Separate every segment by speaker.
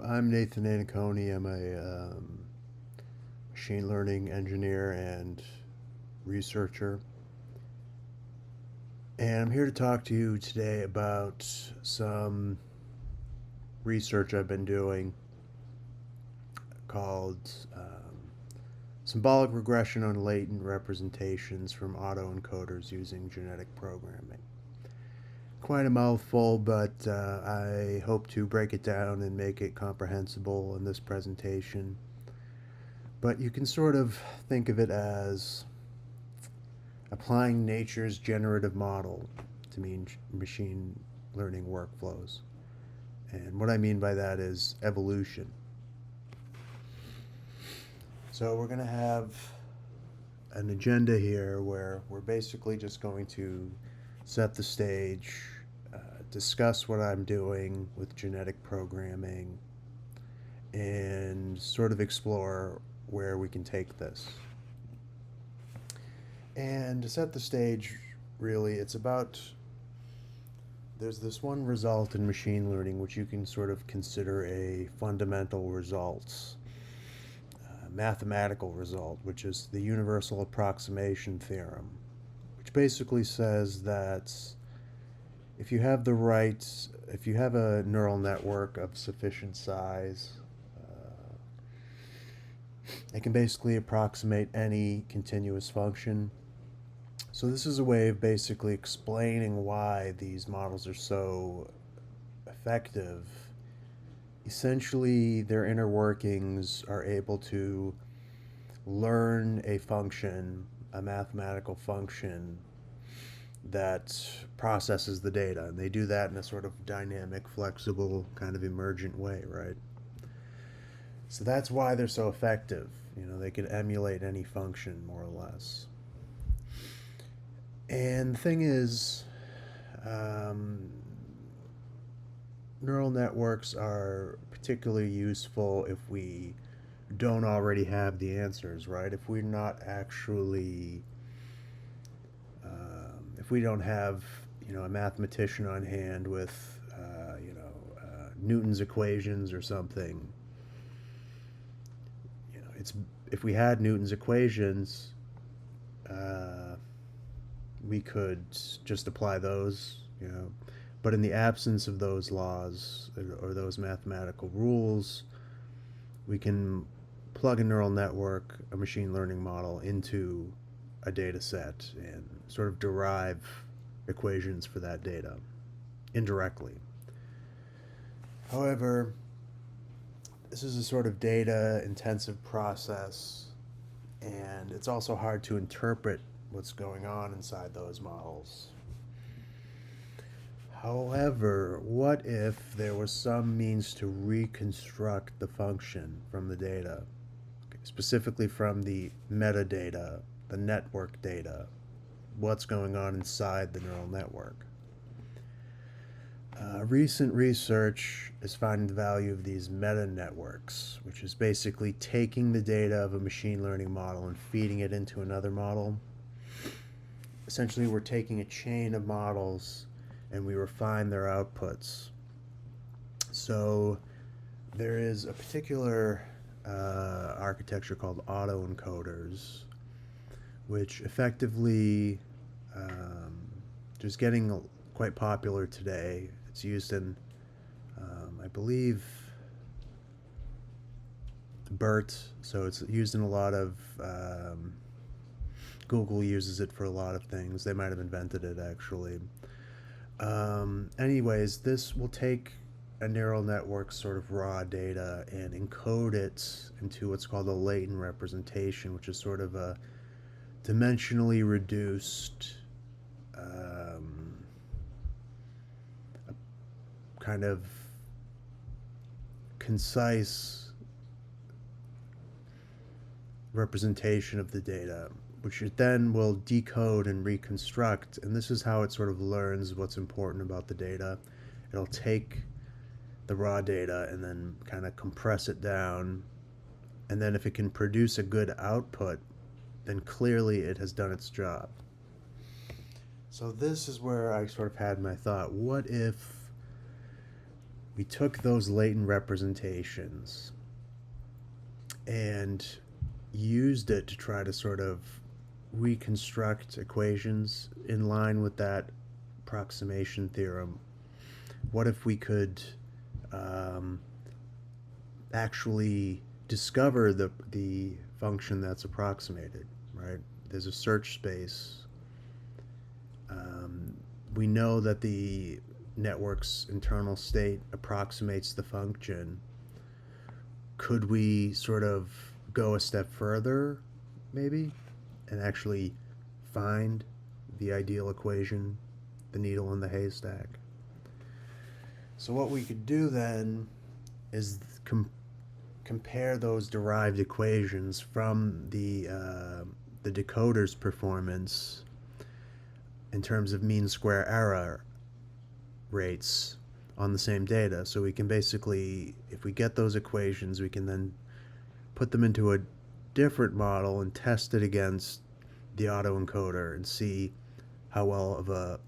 Speaker 1: I'm Nathan Anconi. I'm a machine learning engineer and researcher. And I'm here to talk to you today about some research I've been doing called Symbolic Regression on Latent Representations from Autoencoders using genetic programming. Quite a mouthful, but I hope to break it down and make it comprehensible in this presentation. But you can sort of think of it as applying nature's generative model to mean machine learning workflows. And what I mean by that is evolution. So we're going to have an agenda here where we're basically just going to set the stage, discuss what I'm doing with genetic programming, and sort of explore where we can take this. And to set the stage, really, it's about there's this one result in machine learning which you can sort of consider a fundamental result, mathematical result, which is the universal approximation theorem, which basically says that if you have a neural network of sufficient size, it can basically approximate any continuous function. So this is a way of basically explaining why these models are so effective. Essentially, their inner workings are able to learn a function, a mathematical function that processes the data. And they do that in a sort of dynamic, flexible, kind of emergent way, right? So that's why they're so effective. They can emulate any function more or less. And the thing is, neural networks are particularly useful if we don't already have the answers, right? If we're not actually, if we don't have, a mathematician on hand with, Newton's equations or something. If we had Newton's equations, we could just apply those, But in the absence of those laws or those mathematical rules, we can plug a neural network, a machine learning model, into a data set and sort of derive equations for that data indirectly. However, this is a sort of data intensive process, and it's also hard to interpret what's going on inside those models. However, what if there was some means to reconstruct the function from the data, specifically from the metadata, the network data, what's going on inside the neural network? Recent research is finding the value of these meta networks, which is basically taking the data of a machine learning model and feeding it into another model. Essentially, we're taking a chain of models and we refine their outputs. So there is a particular architecture called Autoencoders, which effectively is getting quite popular today. It's used in, I believe, BERT, so it's used in a lot of, Google uses it for a lot of things. They might have invented it, actually. Anyways, this will take a neural network sort of raw data and encode it into what's called a latent representation, which is sort of a dimensionally reduced kind of concise representation of the data, which it then will decode and reconstruct. And this is how it sort of learns what's important about the data. It'll take the raw data and then kind of compress it down. And then if it can produce a good output, then clearly it has done its job. So this is where I sort of had my thought. What if we took those latent representations and used it to try to sort of reconstruct equations in line with that approximation theorem. What if we could actually discover the function that's approximated, right? There's a search space. We know that the network's internal state approximates the function. Could we sort of go a step further, maybe, and actually find the ideal equation, the needle in the haystack? So what we could do then is compare those derived equations from the decoder's performance in terms of mean square error rates on the same data. So we can basically, if we get those equations, we can then put them into a different model and test it against the autoencoder and see how well of a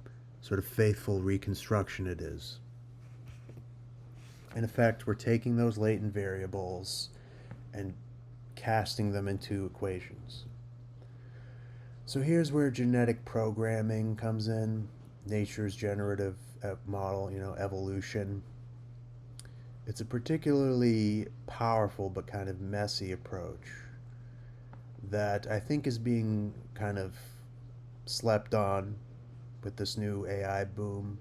Speaker 1: sort of faithful reconstruction it is. In effect, we're taking those latent variables and casting them into equations. So here's where genetic programming comes in, nature's generative model, evolution. It's a particularly powerful but kind of messy approach that I think is being kind of slept on with this new AI boom.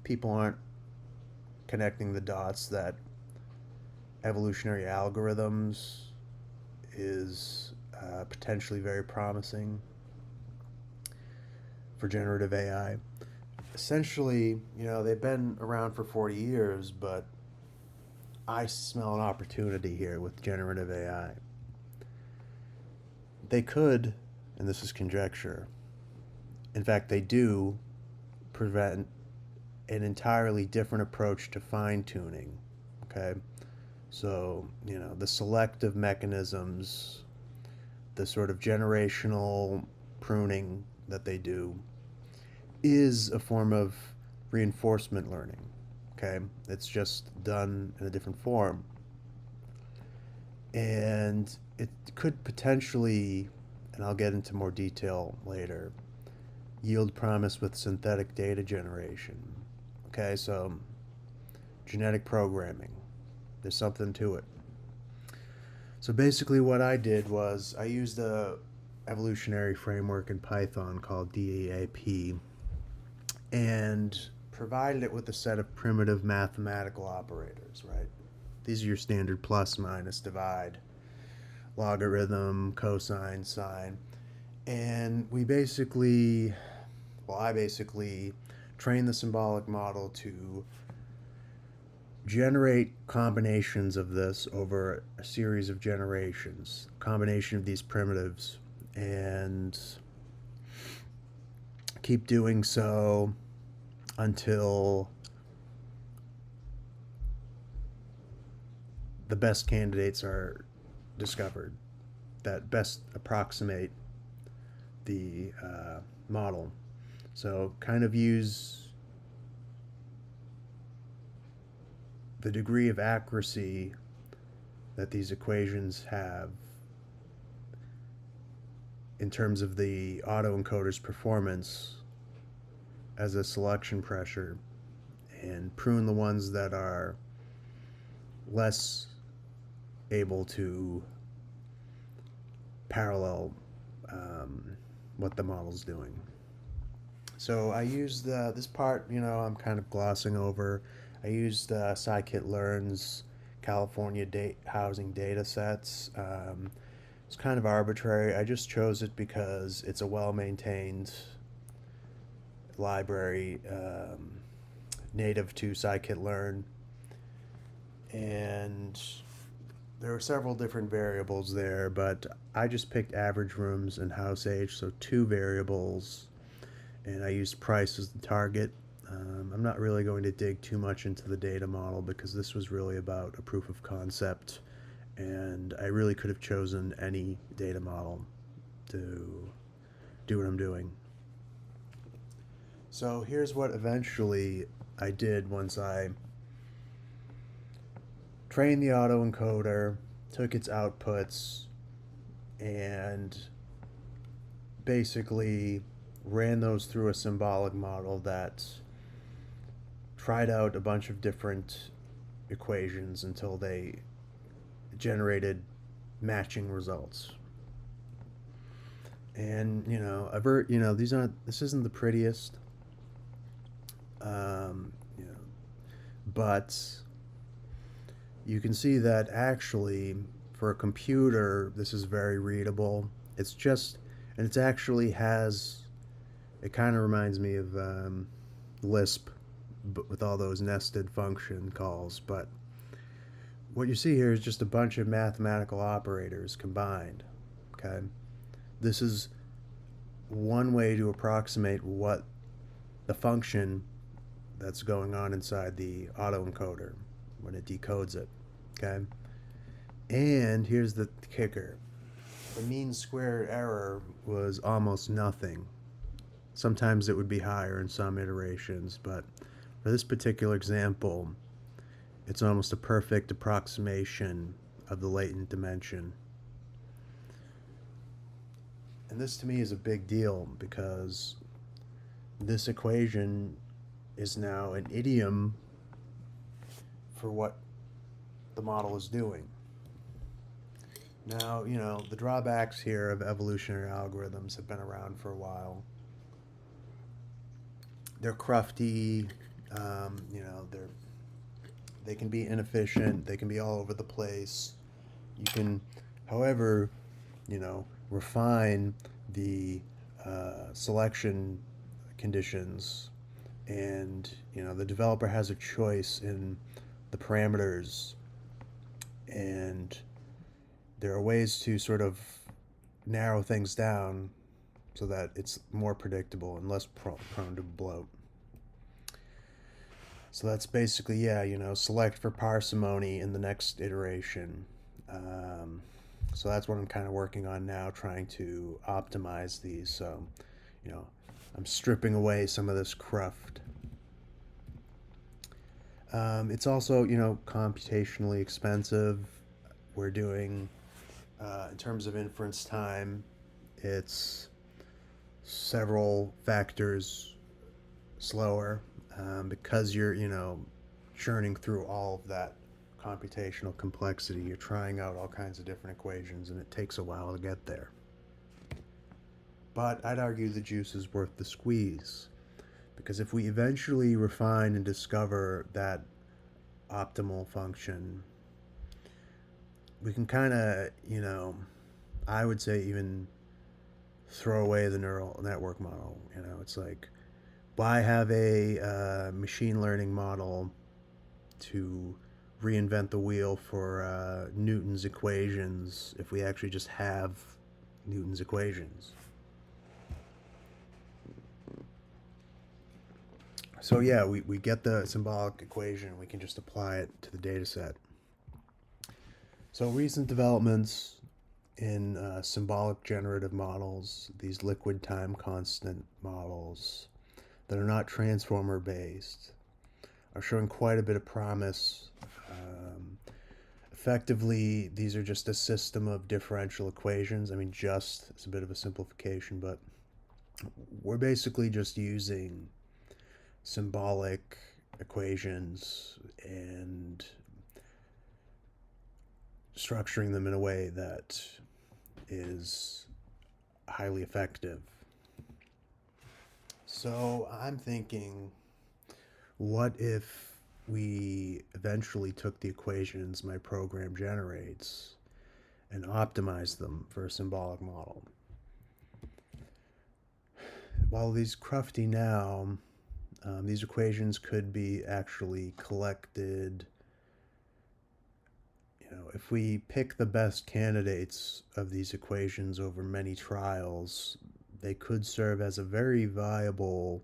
Speaker 1: People aren't connecting the dots that evolutionary algorithms is potentially very promising for generative AI. Essentially, they've been around for 40 years, but I smell an opportunity here with generative AI. They could, and this is conjecture, in fact, they do prevent an entirely different approach to fine-tuning, okay? So, the selective mechanisms, the sort of generational pruning that they do is a form of reinforcement learning, okay? It's just done in a different form. And it could potentially, and I'll get into more detail later, yield promise with synthetic data generation. Okay, so genetic programming, there's something to it. So basically what I did was I used a evolutionary framework in Python called DEAP and provided it with a set of primitive mathematical operators, right? These are your standard plus, minus, divide, logarithm, cosine, sine. And I basically trained the symbolic model to generate combinations of this over a series of generations, combination of these primitives, and keep doing so until the best candidates are discovered that best approximate the model. So kind of use the degree of accuracy that these equations have in terms of the autoencoder's performance as a selection pressure and prune the ones that are less able to parallel what the model's doing. So I used this part, I'm kind of glossing over. I used scikit-learn's California housing data sets. It's kind of arbitrary. I just chose it because it's a well-maintained library native to scikit-learn. And there are several different variables there, but I just picked average rooms and house age, so 2 variables, and I used price as the target. I'm not really going to dig too much into the data model because this was really about a proof of concept, and I really could have chosen any data model to do what I'm doing. So here's what eventually I did once I trained the autoencoder, took its outputs, and basically ran those through a symbolic model that tried out a bunch of different equations until they generated matching results. And this isn't the prettiest, you know, but you can see that actually for a computer this is very readable. It's just, and it actually has, it kind of reminds me of Lisp, but with all those nested function calls. But what you see here is just a bunch of mathematical operators combined. Okay, this is one way to approximate what the function that's going on inside the autoencoder when it decodes it. Okay, and here's the kicker: the mean squared error was almost nothing. Sometimes it would be higher in some iterations, but for this particular example, it's almost a perfect approximation of the latent dimension. And this to me is a big deal because this equation is now an idiom for what the model is doing. Now, the drawbacks here of evolutionary algorithms have been around for a while. They're crufty, they can be inefficient, they can be all over the place. You can, however, refine the selection conditions, and the developer has a choice in the parameters, and there are ways to sort of narrow things down so that it's more predictable and less prone to bloat. So that's basically, select for parsimony in the next iteration. So that's what I'm kind of working on now, trying to optimize these. So, I'm stripping away some of this cruft. It's also, computationally expensive. We're doing, in terms of inference time, it's several factors slower because you're, churning through all of that computational complexity. You're trying out all kinds of different equations, and it takes a while to get there. But I'd argue the juice is worth the squeeze, because if we eventually refine and discover that optimal function, we can kind of, I would say even throw away the neural network model. It's like, why have a machine learning model to reinvent the wheel for Newton's equations if we actually just have Newton's equations? So yeah, we get the symbolic equation, we can just apply it to the data set. So recent developments in symbolic generative models, these liquid time constant models that are not transformer based, are showing quite a bit of promise. Effectively, these are just a system of differential equations. I mean, just, it's a bit of a simplification, but we're basically just using symbolic equations and structuring them in a way that is highly effective. So I'm thinking, what if we eventually took the equations my program generates and optimized them for a symbolic model? While these crufty now, these equations could be actually collected. If we pick the best candidates of these equations over many trials, they could serve as a very viable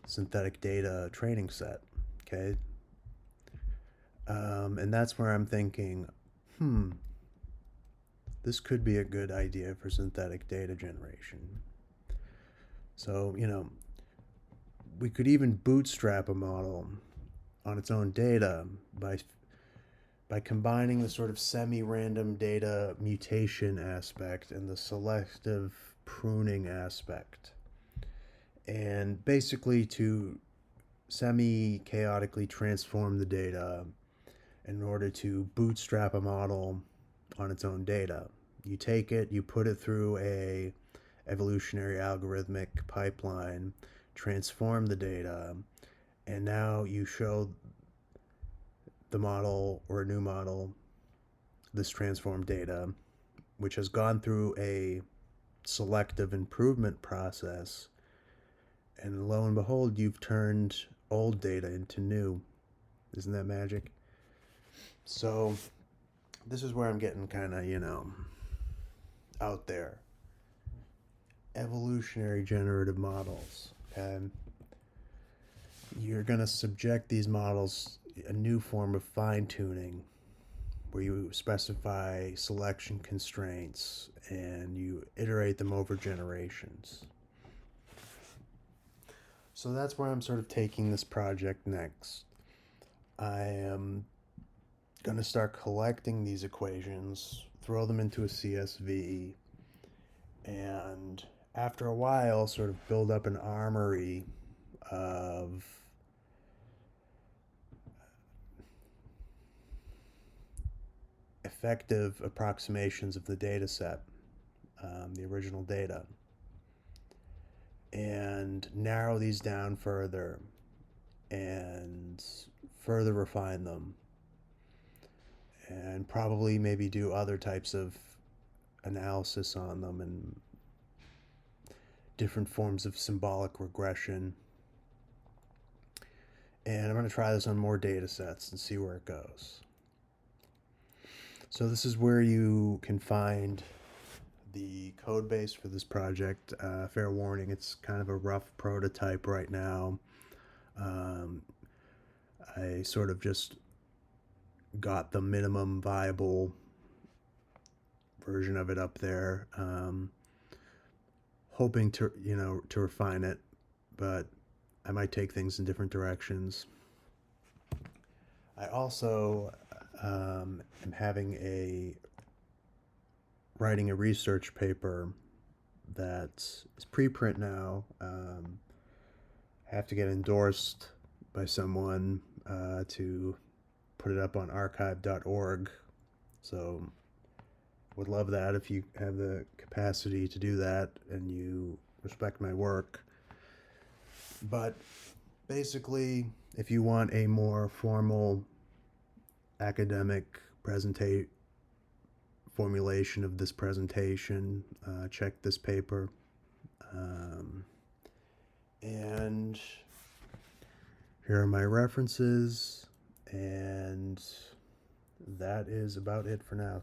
Speaker 1: synthetic data training set. Okay. And that's where I'm thinking, this could be a good idea for synthetic data generation. So, we could even bootstrap a model on its own data by combining the sort of semi-random data mutation aspect and the selective pruning aspect, and basically to semi-chaotically transform the data in order to bootstrap a model on its own data. You take it, you put it through a evolutionary algorithmic pipeline, transform the data, and now you show the model or a new model this transformed data, which has gone through a selective improvement process, and lo and behold, you've turned old data into new. Isn't that magic? So this is where I'm getting kind of, out there. Evolutionary generative models. And you're going to subject these models a new form of fine-tuning where you specify selection constraints and you iterate them over generations. So that's where I'm sort of taking this project next. I am going to start collecting these equations, throw them into a CSV, and after a while sort of build up an armory of effective approximations of the data set, the original data, and narrow these down further and further refine them, and probably maybe do other types of analysis on them and different forms of symbolic regression. And I'm going to try this on more data sets and see where it goes. So this is where you can find the code base for this project. Fair warning, it's kind of a rough prototype right now. I sort of just got the minimum viable version of it up there, hoping to refine it, but I might take things in different directions. I also am writing a research paper that is preprint now. I have to get endorsed by someone to put it up on archive.org. So would love that if you have the capacity to do that and you respect my work. But basically, if you want a more formal academic formulation of this presentation, check this paper. And here are my references, and that is about it for now.